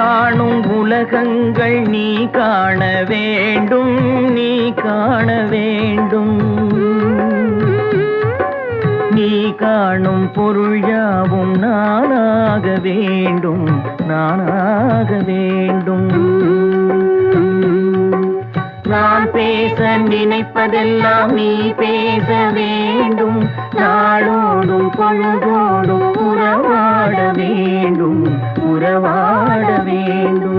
காணும் உலகங்கள் நீ காண வேண்டும், நீ காண வேண்டும். நீ காணும் பொருள் யாவும் நானாக வேண்டும், நானாக வேண்டும். நான் பேச நினைப்பதெல்லாம் நீ பேச வேண்டும். நாளோடும் பொழுதோடும் உறவாட வேண்டும், உறவாட வேண்டும்.